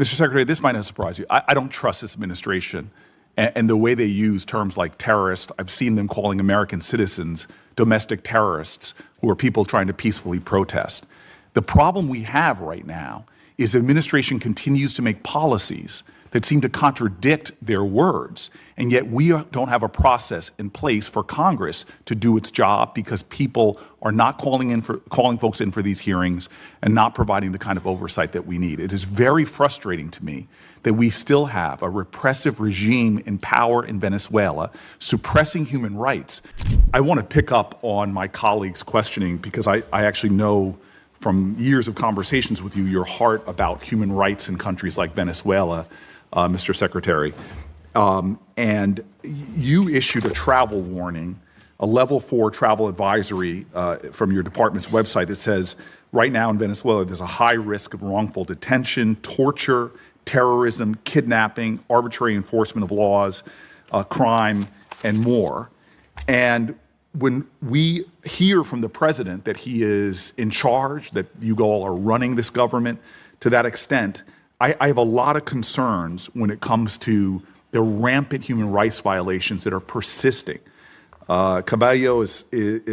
Mr. Secretary, this might not surprise you. I don't trust this administration and the way they use terms like terrorist. I've seen them calling American citizens domestic terrorists who are people trying to peacefully protest. The problem we have right now is the administration continues to make policies that seem to contradict their words, and yet we don't have a process in place for Congress to do its job because people are not calling folks in for these hearings and not providing the kind of oversight that we need. It is very frustrating to me that we still have a repressive regime in power in Venezuela suppressing human rights. I want to pick up on my colleague's questioning because I actually know from years of conversations with you your heart about human rights in countries like Venezuela, Mr. Secretary. And you issued a travel warning, a level 4 travel advisory from your department's website that says right now in Venezuela there's a high risk of wrongful detention, torture, terrorism, kidnapping, arbitrary enforcement of laws, crime, and more. And when we hear from the president that he is in charge, that you all are running this government to that extent, I have a lot of concerns when it comes to the rampant human rights violations that are persisting. Cabello is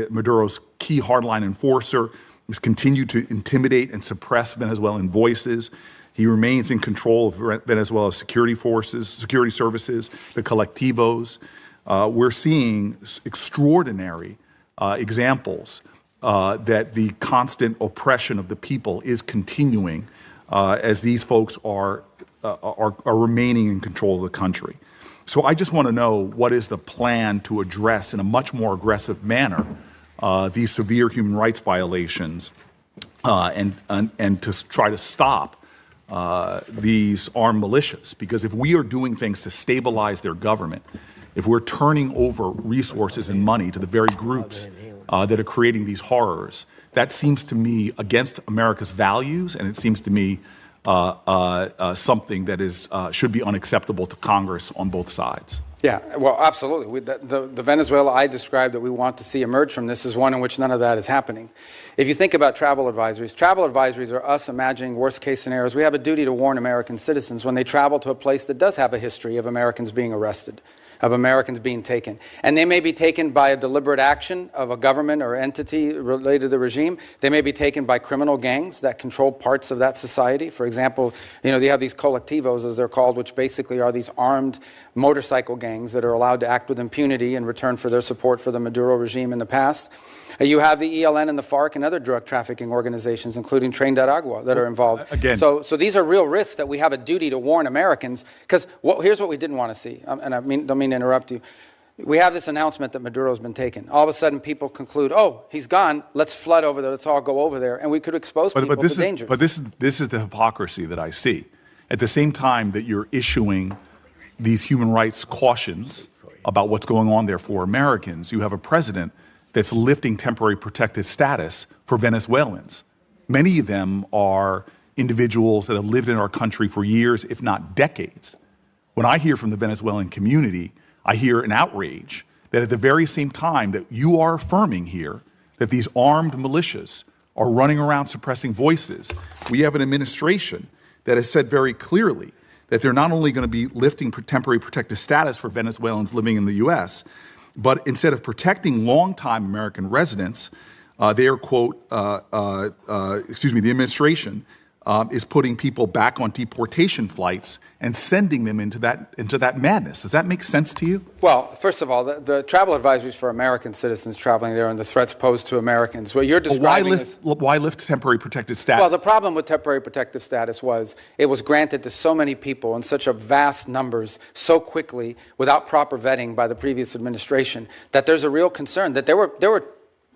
Maduro's key hardline enforcer. He's continued to intimidate and suppress Venezuelan voices. He remains in control of Venezuela's security services, the colectivos. We're seeing extraordinary examples that the constant oppression of the people is continuing as these folks are remaining in control of the country. So I just want to know what is the plan to address in a much more aggressive manner these severe human rights violations and to try to stop these armed militias. Because if we are doing things to stabilize their government, if we're turning over resources and money to the very groups that are creating these horrors, that seems to me against America's values, and it seems to me something that is should be unacceptable to Congress on both sides. Yeah, well, absolutely. The Venezuela I described that we want to see emerge from this is one in which none of that is happening. If you think about travel advisories are us imagining worst-case scenarios. We have a duty to warn American citizens when they travel to a place that does have a history of Americans being arrested, of Americans being taken. And they may be taken by a deliberate action of a government or entity related to the regime. They may be taken by criminal gangs that control parts of that society. For example, you have these colectivos, as they're called, which basically are these armed motorcycle gangs that are allowed to act with impunity in return for their support for the Maduro regime in the past. You have the ELN and the FARC and other drug trafficking organizations, including Tren de Aragua, that are involved. Again. So these are real risks that we have a duty to warn Americans, because here's what we didn't want to see, and I don't mean to interrupt you. We have this announcement that Maduro's been taken. All of a sudden, people conclude, oh, he's gone, let's flood over there, let's all go over there, and we could expose people to dangers. But this is the hypocrisy that I see. At the same time that you're issuing these human rights cautions about what's going on there for Americans, you have a president that's lifting temporary protected status for Venezuelans. Many of them are individuals that have lived in our country for years, if not decades. When I hear from the Venezuelan community, I hear an outrage that at the very same time that you are affirming here that these armed militias are running around suppressing voices, we have an administration that has said very clearly that they're not only going to be lifting temporary protected status for Venezuelans living in the U.S., but instead of protecting longtime American residents, they are, quote, the administration is putting people back on deportation flights and sending them into that madness. Does that make sense to you? Well, first of all, the travel advisories for American citizens traveling there and the threats posed to Americans. What you're describing why lift temporary protected status? Well, the problem with temporary protective status was it was granted to so many people in such a vast numbers so quickly without proper vetting by the previous administration that there's a real concern that there were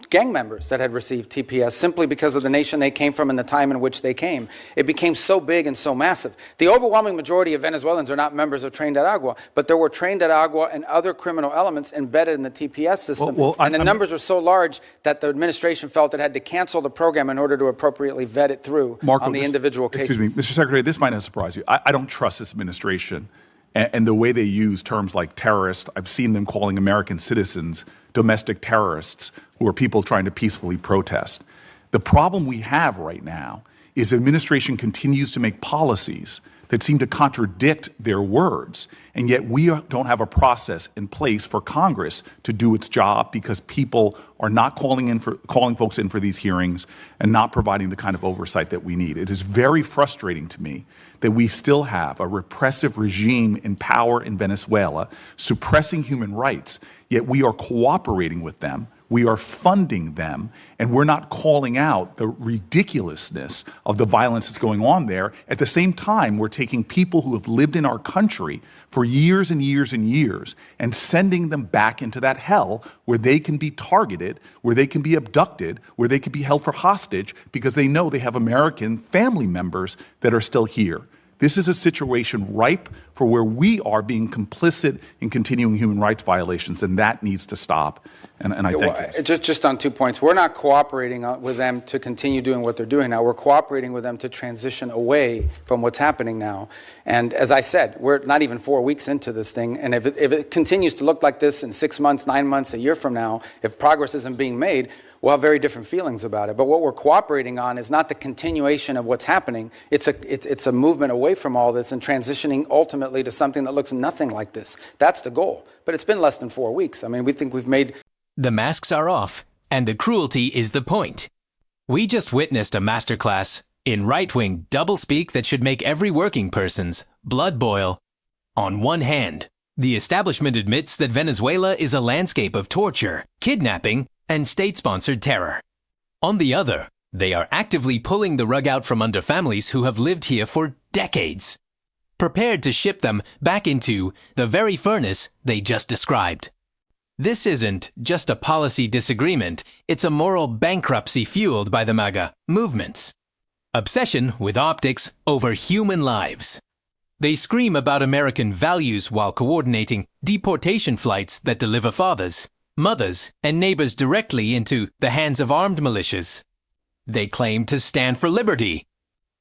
gang members that had received TPS simply because of the nation they came from and the time in which they came. It became so big and so massive. The overwhelming majority of Venezuelans are not members of Tren de Aragua, but there were Tren de Aragua and other criminal elements embedded in the TPS system. And the numbers were so large that the administration felt it had to cancel the program in order to appropriately vet it through on the individual cases. Excuse me, Mr. Secretary, this might not surprise you. I don't trust this administration and the way they use terms like terrorist. I've seen them calling American citizens domestic terrorists who are people trying to peacefully protest. The problem we have right now is the administration continues to make policies that seem to contradict their words. And yet don't have a process in place for Congress to do its job because people are not calling folks in for these hearings and not providing the kind of oversight that we need. It is very frustrating to me that we still have a repressive regime in power in Venezuela suppressing human rights, yet we are cooperating with them. We are funding them, and we're not calling out the ridiculousness of the violence that's going on there. At the same time, we're taking people who have lived in our country for years and years and years and sending them back into that hell where they can be targeted, where they can be abducted, where they can be held for hostage because they know they have American family members that are still here. This is a situation ripe for where we are being complicit in continuing human rights violations, and that needs to stop. And I thank you. Just on 2 points. We're not cooperating with them to continue doing what they're doing now. We're cooperating with them to transition away from what's happening now. And as I said, we're not even 4 weeks into this thing. And if it continues to look like this in 6 months, 9 months, a year from now, if progress isn't being made, we'll have very different feelings about it. But what we're cooperating on is not the continuation of what's happening. It's a movement away from all this and transitioning ultimately to something that looks nothing like this. That's the goal. But it's been less than 4 weeks. I mean, we think we've made... The masks are off, and the cruelty is the point. We just witnessed a masterclass in right-wing doublespeak that should make every working person's blood boil. On one hand, the establishment admits that Venezuela is a landscape of torture, kidnapping, and state-sponsored terror. On the other, they are actively pulling the rug out from under families who have lived here for decades, prepared to ship them back into the very furnace they just described. This isn't just a policy disagreement, it's a moral bankruptcy fueled by the Maga movements. Obsession with optics over human lives. They scream about American values while coordinating deportation flights that deliver fathers, mothers, and neighbors directly into the hands of armed militias. They claim to stand for liberty,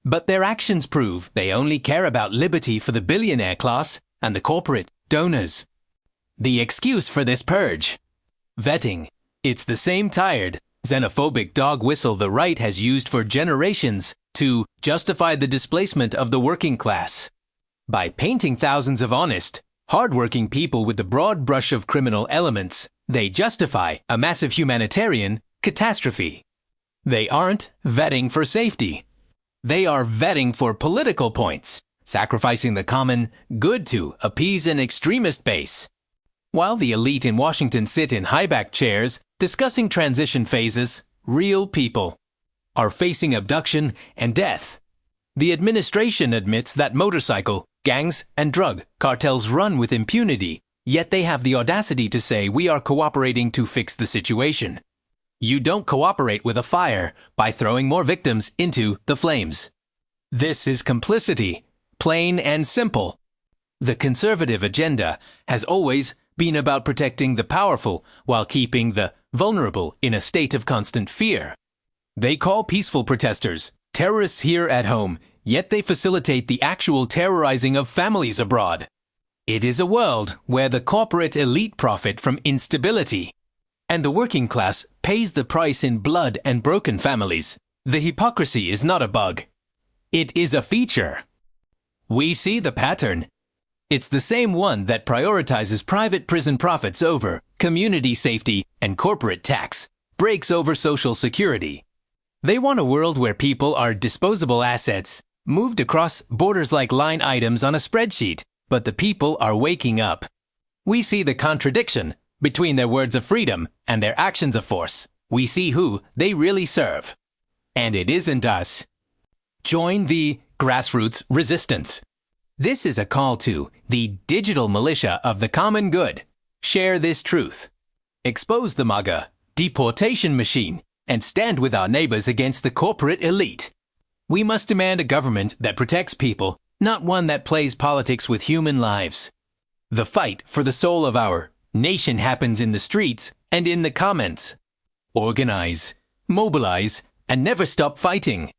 but their actions prove they only care about liberty for the billionaire class and the corporate donors. The excuse for this purge: vetting. It's the same tired, xenophobic dog whistle the right has used for generations to justify the displacement of the working class. By painting thousands of honest, hardworking people with the broad brush of criminal elements, they justify a massive humanitarian catastrophe. They aren't vetting for safety. They are vetting for political points, sacrificing the common good to appease an extremist base. While the elite in Washington sit in high-back chairs discussing transition phases, real people are facing abduction and death. The administration admits that motorcycle gangs and drug cartels run with impunity, yet they have the audacity to say we are cooperating to fix the situation. You don't cooperate with a fire by throwing more victims into the flames. This is complicity, plain and simple. The conservative agenda has always been about protecting the powerful while keeping the vulnerable in a state of constant fear. They call peaceful protesters terrorists here at home, yet they facilitate the actual terrorizing of families abroad. It is a world where the corporate elite profit from instability, and the working class pays the price in blood and broken families. The hypocrisy is not a bug. It is a feature. We see the pattern. It's the same one that prioritizes private prison profits over community safety and corporate tax breaks over social security. They want a world where people are disposable assets, moved across borders like line items on a spreadsheet, but the people are waking up. We see the contradiction between their words of freedom and their actions of force. We see who they really serve. And it isn't us. Join the grassroots resistance. This is a call to the digital militia of the common good. Share this truth. Expose the Maga deportation machine and stand with our neighbors against the corporate elite. We must demand a government that protects people, not one that plays politics with human lives. The fight for the soul of our nation happens in the streets and in the comments. Organize, mobilize, and never stop fighting.